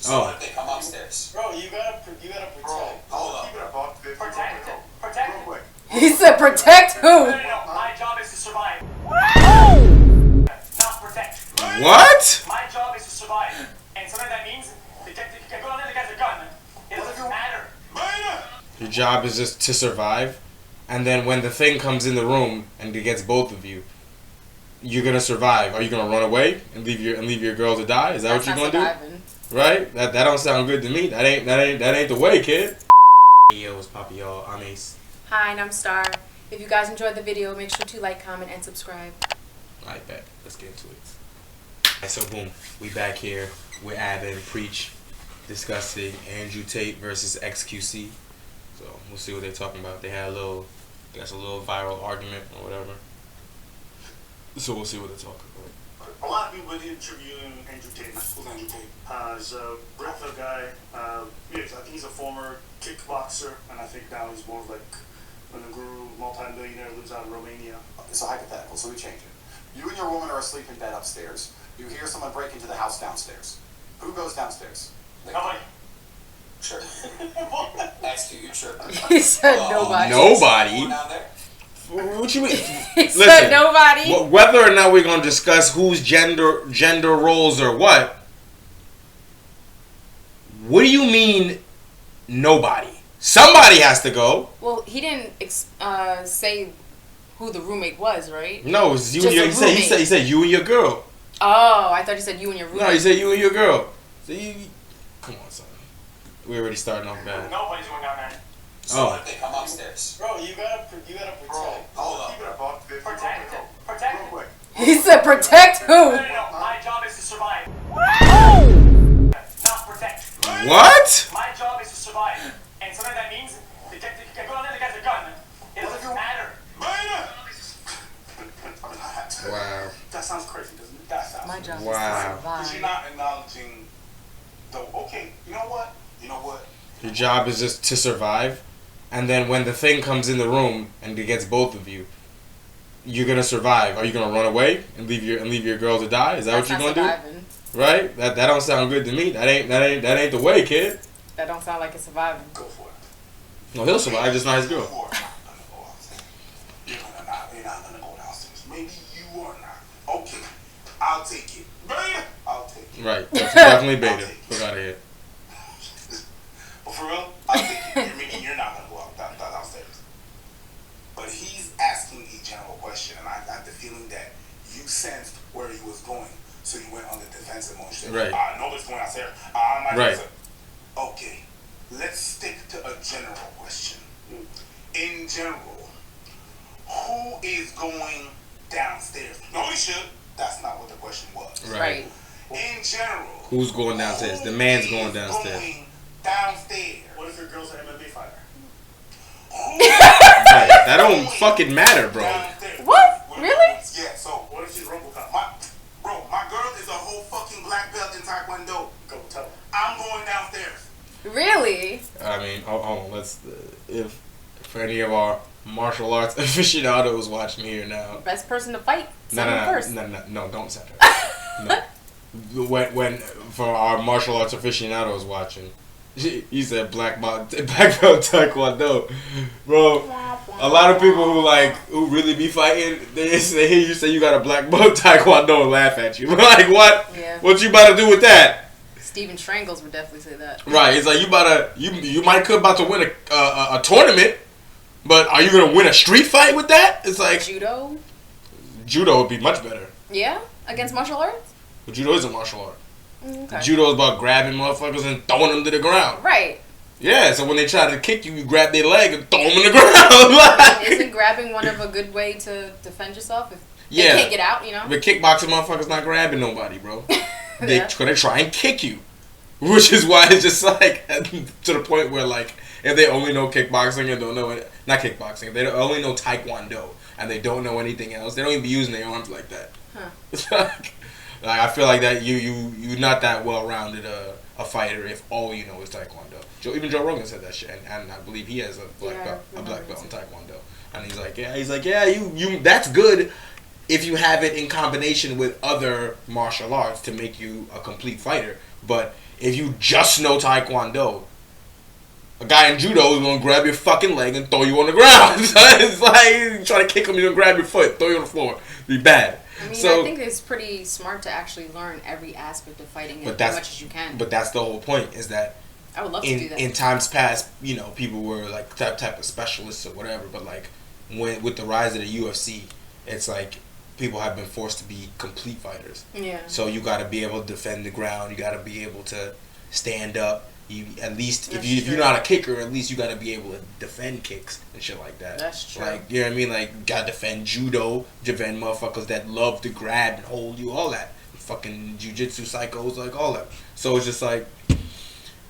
So what if they come upstairs? Bro, you gotta protect. Bro, hold up. Keep it above 50. Protect. Real quick. He said protect who? No. My job is to survive. Not protect. What? My job is to survive. And sometimes that means they go down there, the guy's a gun. It doesn't matter. Your job is just to survive, and then when the thing comes in the room and it gets both of you, you're gonna survive. Are you gonna run away and leave your girl to die? Is that what you're gonna do? Right? That don't sound good to me. That ain't the way, kid. Yo, what's poppin', y'all? I'm Ace. Hi, and I'm Star. If you guys enjoyed the video, make sure to like, comment, and subscribe. Alright, bet. Let's get into it. Alright, so boom, we back here with abaandpreach discussing Andrew Tate versus XQC. So we'll see what they're talking about. They had a little viral argument or whatever. So we'll see what they're talking about. A lot of people been interviewing Andrew Tate. Who's Andrew Tate? He's a Brooklyn guy. Yes, I think he's a former kickboxer, and I think now he's more of like an guru, multi-millionaire, lives out in Romania. It's a hypothetical, so we change it. You and your woman are asleep in bed upstairs. You hear someone break into the house downstairs. Who goes downstairs? Nobody. Sure. Ask you tripping. He said nobody. Nobody? Down there? What you mean? He said nobody. Whether or not we're gonna discuss whose gender roles or what do you mean nobody? Somebody has to go. Well, he didn't say who the roommate was, right? No, it's you and your, he said you and your girl. Oh, I thought you said you and your roommate. No, he said you and your girl. So come on, son. We're already starting off bad. Nobody's going down there. So what if they come upstairs? Bro, you gotta protect. Hold up. Keep it above 50. Protect. Real quick. He said protect who? No. My job is to survive. Not protect. What? My job is to survive. And sometimes that means they go down there, the guy's a gun. It doesn't matter. Wow. That sounds crazy, doesn't it? That sounds My job Wow. is to Because you're survive. not acknowledging the, okay, you know what? Your job is just to survive, and then when the thing comes in the room and it gets both of you, you're gonna survive. Are you gonna run away and leave your girl to die? Is that That's what you're not gonna surviving. do? Right? That don't sound good to me. That ain't the way, kid. That don't sound like it's surviving. Go for it. No, he'll survive. Just not his girl. You're not gonna go downstairs. Maybe you are not. Okay, I'll take it. I'll take it. Right. Definitely beta. Fuck out of here. But for real, I'll take it. Maybe you're not gonna go out downstairs. But he's asking a general question, and I got the feeling that you sensed where he was going, so you went on the defensive motion. Right. Nobody's going downstairs. I'm not Right. Okay, let's stick to a general question. In general, who is going downstairs? Nobody should. That's not what the question was. Right. In general, Who's going downstairs? The man's who going is downstairs. going downstairs. What if your girl's an MMA fighter? Right. That don't fucking matter, bro. Downstairs. What? Really? Yeah. So what if she's RoboCop? My girl is a whole fucking black belt in Taekwondo. Go tell her. I'm going downstairs. Really? I mean, hold on. Let's if for any of our martial arts aficionados watching here now. Best person to fight. First. No, don't center. No. When for our martial arts aficionados watching, he said black belt taekwondo, bro. A lot of people who really be fighting, they hear you say you got a black belt taekwondo and laugh at you. Like what? Yeah. What you about to do with that? Steven Strangles would definitely say that. Right. It's like you might could about to win a tournament, but are you gonna win a street fight with that? It's like Judo. Judo would be much better. Yeah, against martial arts. But judo is a martial art. Okay. Judo is about grabbing motherfuckers and throwing them to the ground. Right. Yeah, so when they try to kick you, you grab their leg and throw them in the ground. Like, Isn't grabbing one of a good way to defend yourself if they yeah, can't get out, you know? but kickboxing motherfuckers not grabbing nobody, bro. They Yeah. gonna try and kick you. Which is why it's just like, to the point where like, if they only know kickboxing and don't know it, not kickboxing, if they only know taekwondo and they don't know anything else, they don't even be using their arms like that. Huh. It's like I feel like that you're not that well rounded a fighter if all you know is taekwondo. Even Joe Rogan said that shit, and I believe he has a black belt in taekwondo. And he's like, yeah, you that's good if you have it in combination with other martial arts to make you a complete fighter. But if you just know Taekwondo, a guy in judo is gonna grab your fucking leg and throw you on the ground. It's like try to kick him, he's gonna grab your foot, throw you on the floor. Be bad. I mean, So, I think it's pretty smart to actually learn every aspect of fighting as much as you can. But that's the whole point, is that I would love to do that. in times past, you know, people were like type of specialists or whatever. But like with the rise of the UFC, it's like people have been forced to be complete fighters. Yeah. So you got to be able to defend the ground. You got to be able to stand up. You at least if you're not a kicker, at least you got to be able to defend kicks and shit like that. That's true. Like, you know what I mean? Like, got to defend judo, defend motherfuckers that love to grab and hold you, all that. Fucking jujitsu psychos, like all that. So it's just like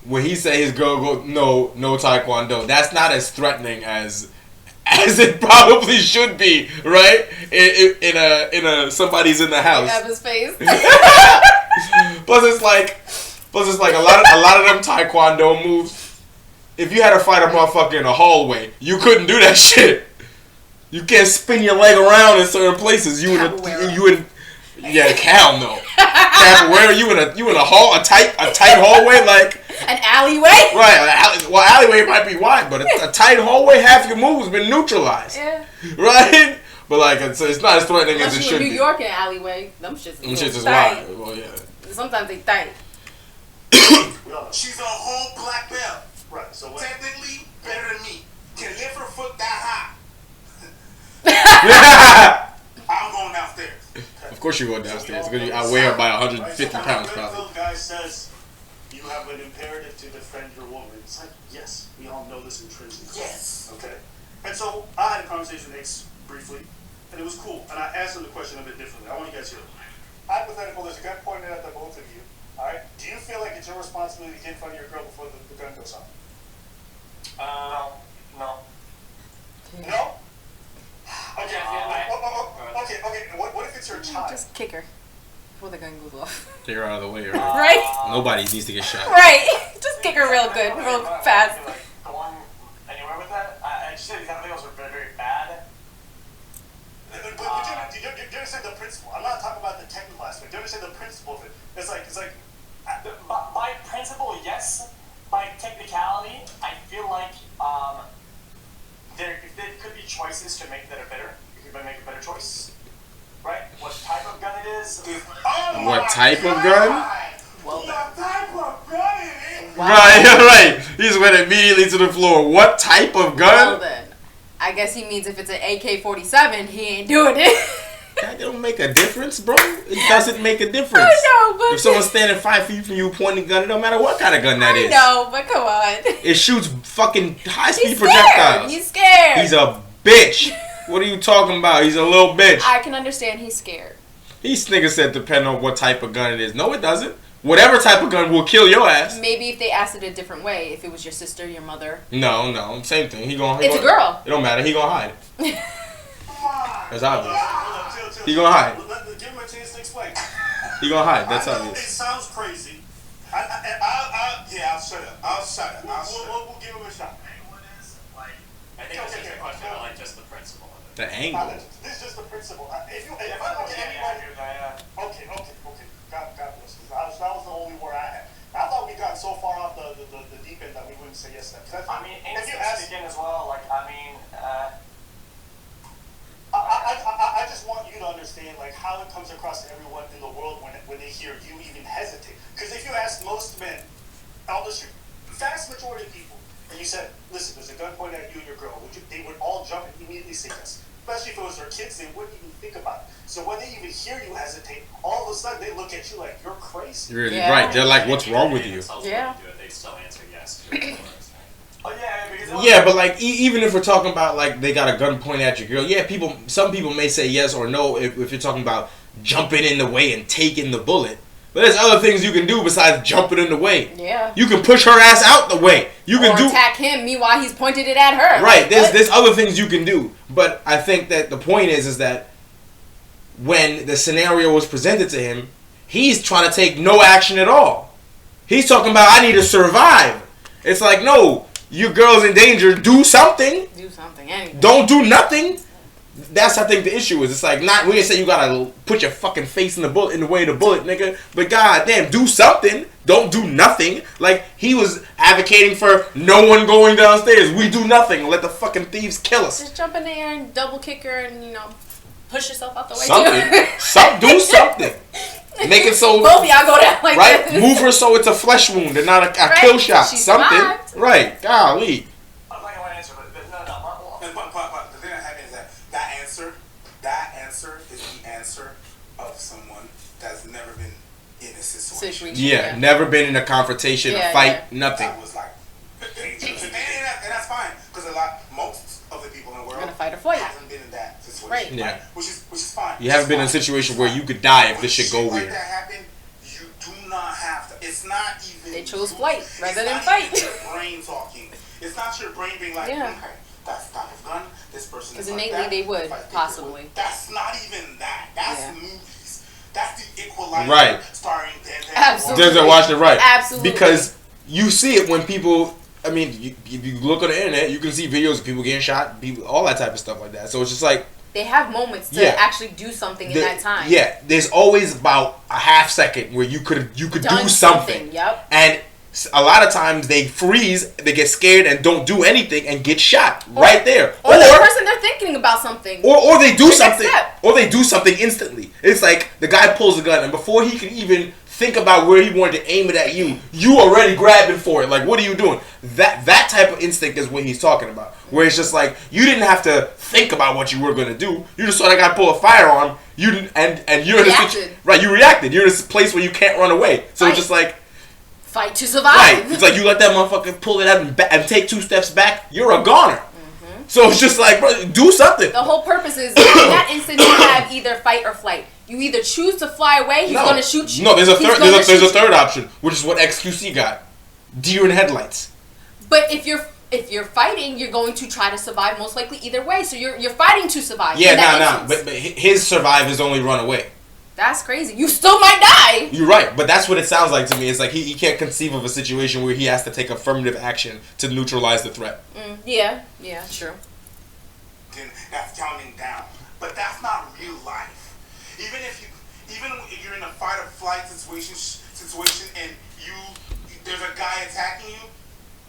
when he say his girl go no Taekwondo, that's not as threatening as it probably should be, right? In a somebody's in the house. Have his face. Plus it's like a lot of them Taekwondo moves. If you had to fight a motherfucker in a hallway, you couldn't do that shit. You can't spin your leg around in certain places. You would hell no. Capoeira, you in a hall, a tight hallway, like an alleyway. Right. Well, alleyway might be wide, but a tight hallway, half your moves been neutralized. Yeah. Right. But like it's not as threatening as it should be. In New York in an alleyway, them shits is tight. wide. Well, yeah. Sometimes they tight. She's a whole black belt. Right. So what? Technically better than me. Can lift her foot that high. I'm going downstairs. Of course you're going downstairs. Because I weigh her by 150 pounds probably. The guy says you have an imperative to defend your woman. It's like, yes, we all know this intrinsically. Yes. Okay. And so I had a conversation with Ace briefly, and it was cool. And I asked him the question a bit differently. I want you guys to hear it. Hypothetical, there's a gun pointed at the both of you. All right. Do you feel like it's your responsibility to get in front of your girl before the gun goes off? No. No? Okay. What if it's your child? Just kick her before the gun goes off. Take her out of the way. Right? Nobody needs to get shot. Right. Just kick her real good, real fast. Going anywhere with that? I just say these kind of videos are very, very bad. But do you understand the principle? I'm not talking about the technical aspect. Do you understand the principle of it? It's like. By principle, yes. By technicality, I feel like there could be choices to make that are better. You could make a better choice, right? What type of gun it is? What type of gun? Well, What type of gun it is? wow. Right. He just went immediately to the floor. What type of Well gun? then, I guess he means if it's an AK-47, he ain't doing it. That don't make a difference, bro. It doesn't make a difference. I know, but If someone's standing 5 feet from you pointing a gun, it don't matter what kind of gun that I is. know, but come on. It shoots fucking high-speed He's projectiles. He's scared. He's a bitch. What are you talking about? He's a little bitch. I can understand he's scared. These niggas said depend on what type of gun it is. No, it doesn't. Whatever type of gun will kill your ass. Maybe if they asked it a different way, if it was your sister, your mother. No, same thing. It's a girl. It don't matter. He gonna hide. That's obvious. He gonna hide. Give him a chance to explain. He gonna hide. That's I know obvious. it sounds crazy. I'll shut up. We'll give him a shot. I think it's just a question of like just the principle of it. The angle. This is just the principle. If I look at Yeah, I anybody, agree with that, yeah. okay. God bless you. That was the only word I had. I thought we got so far off the deep end that we wouldn't say yes to that. I mean, if you instinct ask, speaking as well. Like, I mean, I just want you to understand like how it comes across to everyone in the world when they hear you even hesitate. Because if you ask most men on the street, vast majority of people, and you said, "Listen, there's a gun pointed at you and your girl," they would all jump and immediately say yes. Especially if it was their kids, they wouldn't even think about it. So when they even hear you hesitate, all of a sudden they look at you like you're crazy. You're Yeah. right. They're like, what's wrong with you? Yeah. They still answer yes. oh yeah, because Yeah, but like even if we're talking about like they got a gun pointed at your girl, yeah, some people may say yes or no if you're talking about jumping in the way and taking the bullet. But there's other things you can do besides jumping in the way. Yeah. You can push her ass out the way. You can Or attack him, meanwhile he's pointed it at her. Right. Like, There's other things you can do. But I think that the point is that when the scenario was presented to him, he's trying to take no action at all. He's talking about I need to survive. It's like, no, your girl's in danger. Do something. Do something anyway. Don't do nothing. that's I think the issue is. It's like not we didn't say you gotta put your fucking face in the bullet in the way of the bullet, nigga. But goddamn, do something. Don't do nothing. Like he was advocating for no one going downstairs. We do nothing. Let the fucking thieves kill us. Just jump in the air and double kick her and push yourself out the way. Something. Do something. Make it so both of y'all go down like right. this. Move her so it's a flesh wound and not a kill shot. She Something. survived. Right. Golly. I'm not gonna answer, but no. But the thing that happened is that answer is the answer of someone that's never been in a situation. Yeah, never been in a confrontation, a fight, nothing. That was like dangerous, and that's fine because most of the people in the world gonna fight or flight. Hasn't been in that situation, Right? Yeah. Right? Which is fine. You haven't been in a situation where you could die if this shit go Like weird. that happened, you do not have to. It's not even. They chose flight rather than It's fight. not even your brain talking. It's not your brain being like, Yeah. okay, that's the type of gun. This person. Because is like innately that. they would, If I think possibly. they would. That's not even that. That's Yeah. movies. That's the Equalizer. Right. Starring Denzel. Absolutely. Denzel Washington, right? Absolutely. Because you see it when people. I mean, if you look on the internet, you can see videos of people getting shot, people, all that type of stuff like that. So it's just like they have moments to actually do something in that time. Yeah, there's always about a half second where you could Done do something. Yep. And a lot of times they freeze, they get scared and don't do anything and get shot right there. Or the person they're thinking about something. Or they do The next something. step. Or they do something instantly. It's like the guy pulls a gun and before he can even think about where he wanted to aim it at you, you already grabbing for it. Like, what are you doing? That type of instinct is what he's talking about. Where it's just like you didn't have to think about what you were gonna do. You just saw that guy pull a firearm. You didn't, and you're in a situation. Right, you reacted. You're in a place where you can't run away. So it's just like fight to survive. right. It's like you let that motherfucker pull it out and take 2 steps back. You're a goner. So it's just like, bro, do something. The whole purpose is in that instant you have either fight or flight. You either choose to fly away, he's gonna shoot you. No, there's a third option, which is what XQC got. Deer in headlights. But if you're fighting, you're going to try to survive most likely either way. So you're fighting to survive. Yeah, nah. But his survive is only run away. That's crazy. You still might die. You're right, but that's what it sounds like to me. It's like he can't conceive of a situation where he has to take affirmative action to neutralize the threat. Yeah, true. That's counting down, but that's not real life. Even if you're in a fight or flight situation and there's a guy attacking you,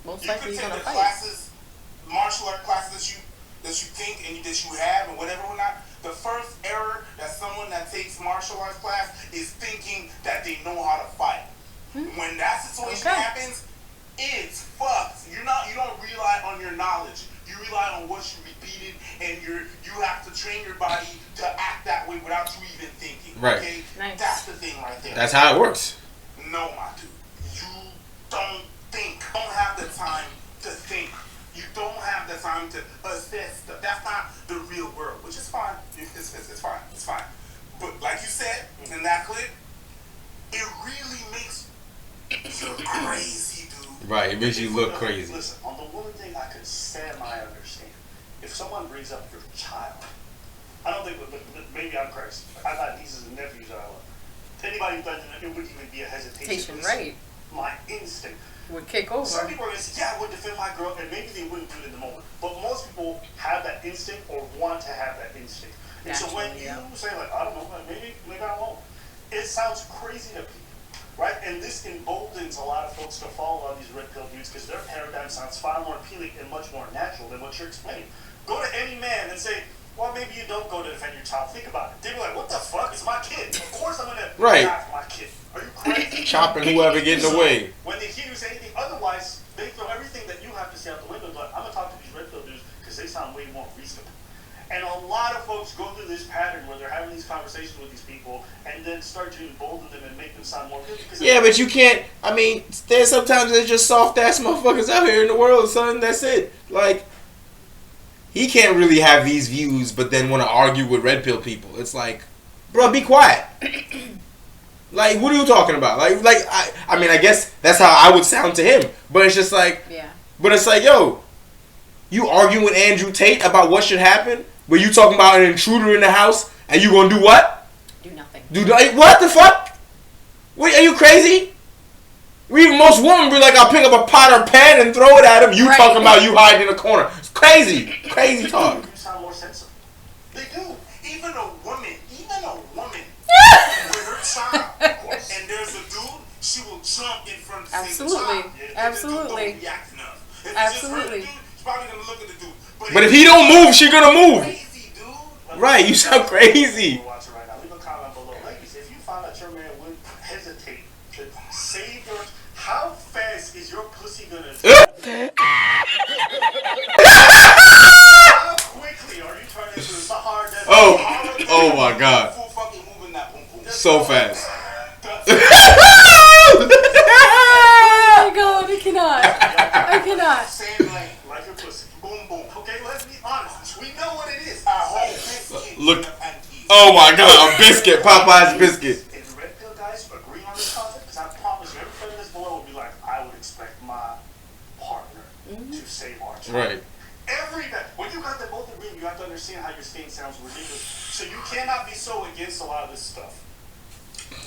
Most you likely could he's take gonna the fight. classes, martial art classes that you think and that you have and whatever or not. The first error that someone that takes martial arts class is thinking that they know how to fight. When that situation happens, it's fucked. You don't rely on your knowledge. You rely on what you repeated, and you have to train your body to act that way without you even thinking. Right. Okay? Nice. That's the thing right there. That's how it works. No, my dude. You don't think. You don't have the time to think. You don't have the time to assess stuff. That's not the real world, which is fine. It's fine. It's fine. But like you said in that clip, it really makes you crazy, dude. Right, it makes you look crazy. Listen, on the one thing I could semi-understand, if someone brings up your child, I don't think, but maybe I'm crazy. I've had nieces and nephews that I love. Anybody who doesn't, it wouldn't even be a hesitation. Right. My instinct Would kick over. Some people are going to say, yeah, I would defend my girl, and maybe they wouldn't do it in the moment. But most people have that instinct or want to have that instinct. And so when you say, like, I don't know, maybe I won't, it sounds crazy to people, right? And this emboldens a lot of folks to follow on these red pill dudes because their paradigm sounds far more appealing and much more natural than what you're explaining. Go to any man and say, well, maybe you don't go to defend your child. Think about it. They'd be like, what the fuck? It's my kid. Of course I'm going to die for my kid. Are you crazy? Chopping whoever getting away. When they hear you say anything otherwise, they throw everything that you have to say out the window. But I'm going to talk to these red pill dudes because they sound way more reasonable. And a lot of folks go through this pattern where they're having these conversations with these people and then start to embolden them and make them sound more good. Yeah, but you can't, I mean, there's sometimes there's just soft-ass motherfuckers out here in the world, son. That's it. Like, he can't really have these views but then want to argue with red pill people. It's like, bro, be quiet. Like, what are you talking about? Like, I mean, I guess that's how I would sound to him. But it's just like, but it's like, yo, you arguing with Andrew Tate about what should happen, but you talking about an intruder in the house, and you gonna do what? Do nothing. What the fuck? Wait, are you crazy? Most women be like, I'll pick up a pot or pan and throw it at him. You talking about you hiding in a corner. It's crazy. Crazy talk. You sound more sensible. They child. And there's a dude, she will jump in front of the Absolutely. child. If Absolutely. the dude don't react enough. If Absolutely. It's just her, dude, she's probably gonna look at the dude. But if he don't move, she gonna move. Crazy, dude. Right, you sound crazy. Watch it right now. Leave a comment below. Ladies, if you found out your man would hesitate to save your... How fast is your pussy gonna... How quickly are you turning into the hard... Oh my God. Full fucking moving that boom boom. So fast. Oh my God, I cannot. I cannot. Same lane. Like your pussy. Boom boom. Okay, let's be honest. We know what it is. Our whole biscuit. Look. Oh my God, a biscuit, Popeye's biscuit. If the red pill guys agree on this concept, because I promise you, everybody that's below will be like, I would expect my partner to save our child. Right. Every day. When you got them both agree, you have to understand how your stance sounds ridiculous. So you cannot be so against a lot of this stuff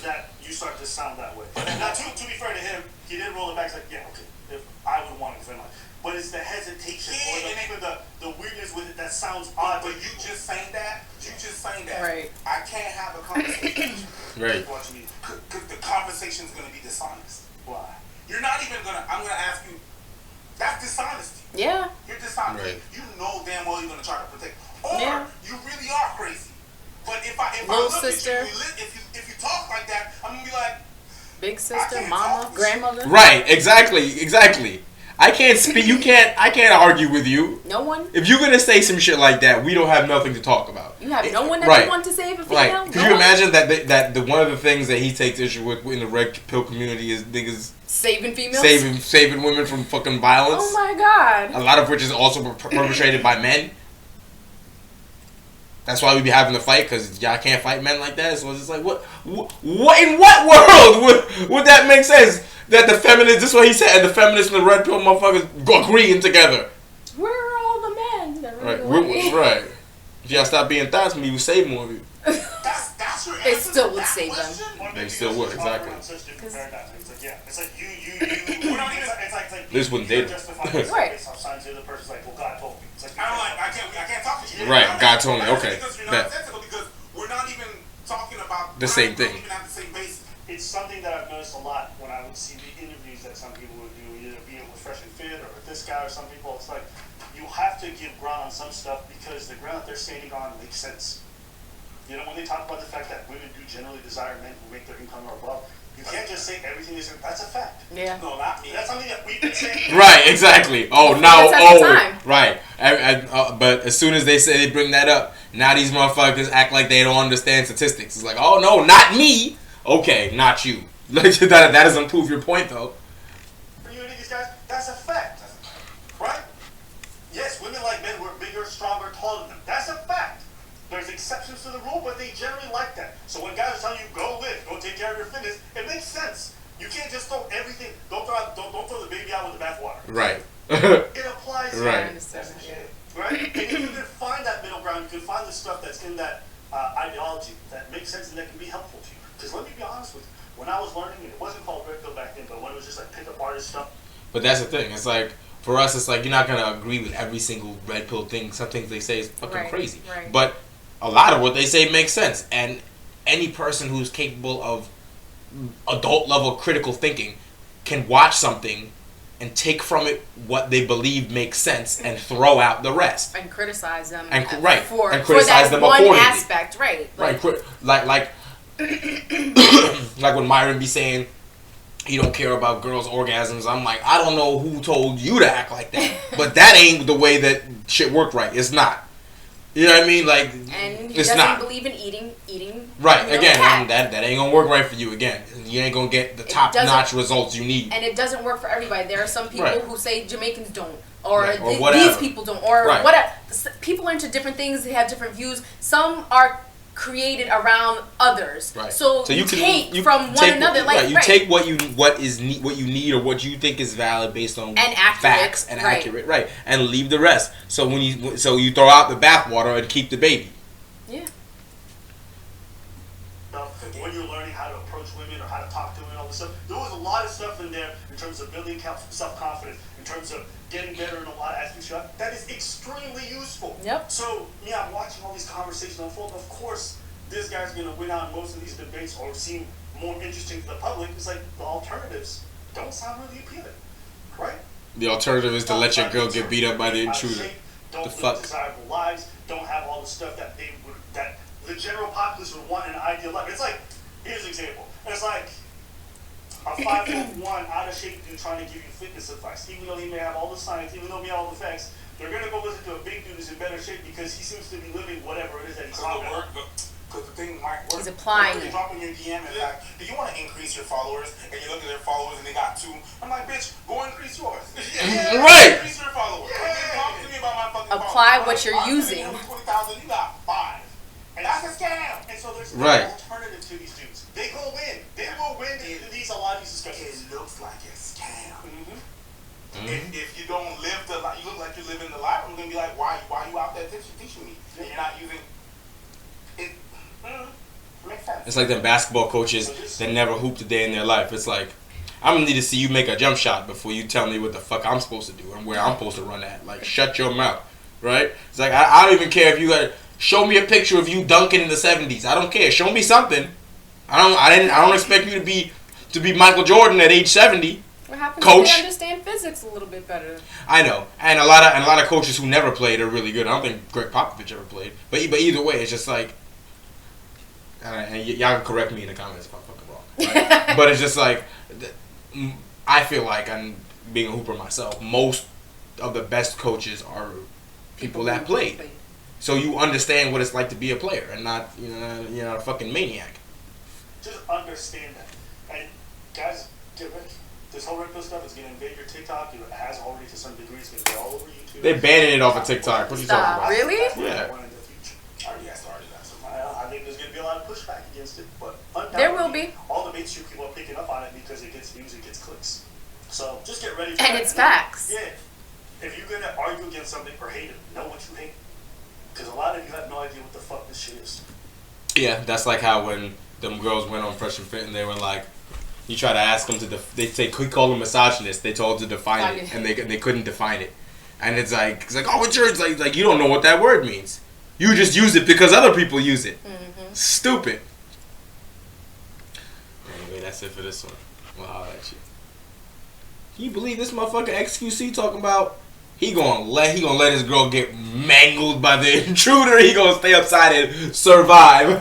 that you start to sound that way. Now, to be fair to him, he didn't roll it back. He's like, yeah, okay, if I would want to defend my... But it's the hesitation or the weirdness with it that sounds odd. But you just saying that. Right. I can't have a conversation. Right. What you mean? Because the conversation's gonna be dishonest. Why? You're not even gonna. I'm gonna ask you. That's dishonesty. Yeah. You're dishonest. Right. You know damn well you're gonna try to protect. Or Yeah. you really are crazy. But if I Little look sister. at you, if you talk like that, I'm gonna be like, Big sister, can't mama, talk. grandmother. Right, exactly. I can't speak. I can't argue with you. No one. If you're gonna say some shit like that, we don't have nothing to talk about. You have no one that Right. you want to save a female. Right? Could No you one? imagine that the one of the things that he takes issue with in the red pill community is niggas Saving females. saving women from fucking violence. Oh my God. A lot of which is also perpetrated by men. That's why we be having to fight, because y'all can't fight men like that. So it's just like, what in what world would that make sense? That the feminists, this is what he said, and the feminists and the red pill motherfuckers agreeing together. Where are all the men that Right, run away? right. If y'all stop being thoughts, we would save more of you. that's your They answer still to would that save them. question? They still would, exactly. Such different paradigms. It's like, yeah, it's like you we're not even, it's like This wouldn't date her. Right. Based off signs, the other person's like, well, God told me. It's like, I can't talk to you. Right, God told me, okay. Because you're Bet. nonsensical, because we're not even talking about The same we don't thing. even have the same basis. it's something that I've noticed a lot when I would see the interviews that some people would do, either be it with Fresh and Fit or with this guy or some people. It's like you have to give ground on some stuff because the ground that they're standing on makes sense. You know, when they talk about the fact that women do generally desire men who make their income or above, you can't just say everything is. That's a fact. Yeah. No, not me. That's something that we've been saying. Right, exactly. Oh, That's at the time. right. But as soon as they say they bring that up, now these motherfuckers act like they don't understand statistics. It's like, oh no, not me. Okay, not you. that doesn't prove your point though. For you and these guys, that's a fact. Right? Yes, women like men were bigger, stronger, taller than them. That's a fact. There's exceptions to the rule, but they generally like that. So when guys are telling you, go live, go take care of your fitness, it makes sense. You can't just throw everything, don't throw the baby out with the bathwater. Right. It applies to Right. I understand. right? And you can find that middle ground, you can find the stuff that's in that ideology that makes sense and that can be helpful to you. Because let me be honest with you, when I was learning, it wasn't called red pill back then, but when it was just like pick up artist stuff. But that's the thing. It's like, for us, it's like you're not gonna agree with every single red pill thing. Some things they say is fucking Right, crazy. right. But a lot of what they say makes sense. And any person who's capable of adult level critical thinking can watch something and take from it what they believe makes sense and throw out the rest. And criticize them. And for criticize that them one accordingly. aspect, right? Like like when Myron be saying he don't care about girls' orgasms, I'm like, I don't know who told you to act like that, but that ain't the way that shit worked. Right? It's not. You know what I mean? Like, And he it's doesn't not. believe in eating. Right. You know, Again, cat. that ain't gonna work right for you. Again, you ain't gonna get the top notch results you need. And it doesn't work for everybody. There are some people Right. who say Jamaicans don't, or, Right, or these whatever. people don't, or Right. whatever. People are into different things. They have different views. Some are created around others. Right. So you take from one another. Like you take what you need or what you think is valid based on accurate, facts and right. accurate, right? And leave the rest. So when you throw out the bathwater and keep the baby. Yeah. When you're learning how to approach women or how to talk to women, all this stuff, there was a lot of stuff in there in terms of building self-confidence, in terms of getting better in a lot of aspects. That is extremely useful. Yep. So, I'm watching all these conversations unfold. Of course, this guy's gonna win out in most of these debates or seem more interesting to the public, it's like the alternatives don't sound really appealing, right? The alternative is to let your girl get beat up by the intruder. Don't The live fuck? desirable lives. Don't have all the stuff that that the general populace would want in an ideal life. It's like, here's an example. It's like a 5'1" out of shape dude trying to give you fitness advice. Even though he may have all the science, even though he may have all the facts, they're gonna go listen to a big dude who's in better shape because he seems to be living whatever it is that he's talking about. Because the thing might work. He's applying You're it. dropping your DM and like, do you want to increase your followers? And you look at their followers and they got 2. I'm like, bitch, go increase yours. Right. Increase your followers. Talk to me about my fucking Apply followers. what you're I'm using. 20,000, you got 5. And that's a scam. And so there's no Right. alternative to these dudes. They will win. They will win a lot of these discussions. It looks like a scam. Mm-hmm. If you don't live the life, you look like you're living the life. I'm gonna be like, why you out there teaching me? And you're not using it. Makes sense. It's like them basketball coaches that never hooped a day in their life. It's like, I'm gonna need to see you make a jump shot before you tell me what the fuck I'm supposed to do and where I'm supposed to run at. Like, shut your mouth, right? It's like, I don't even care if you gotta show me a picture of you dunking in the 70s. I don't care. Show me something. I don't expect you to be Michael Jordan at age 70. What happens Coach. if they understand physics a little bit better? I know, and a lot of coaches who never played are really good. I don't think Greg Popovich ever played, but either way, it's just like, and y'all can correct me in the comments if I'm fucking wrong. Right? But it's just like, I feel like, I'm being a hooper myself, most of the best coaches are people that played, so you understand what it's like to be a player and not you're not a fucking maniac. Just understand that. And guys, get ready. This whole Red Pill stuff is going to invade your TikTok. It has already to some degree. It's going to be all over YouTube. They're banning it off of TikTok. What are you talking Stop. about? Really? That's what Yeah. I want in the future. Already started that. So I think there's going to be a lot of pushback against it, but There will be. All the mainstream people are picking up on it because it gets views, it gets clicks. So just get ready for And that. it's facts. Yeah. If you're going to argue against something or hate it, know what you hate. Because a lot of you have no idea what the fuck this shit is. Yeah, that's like how when them girls went on Fresh and Fit and they were like, you try to ask them they call them misogynist. They told to define it, and they couldn't define it. And it's like oh, what's yours? Like you don't know what that word means. You just use it because other people use it. Mm-hmm. Stupid. Anyway, that's it for this one. Well, I'll let you. Can you believe this motherfucker XQC talking about he gonna let his girl get mangled by the intruder? He gonna stay upside and survive.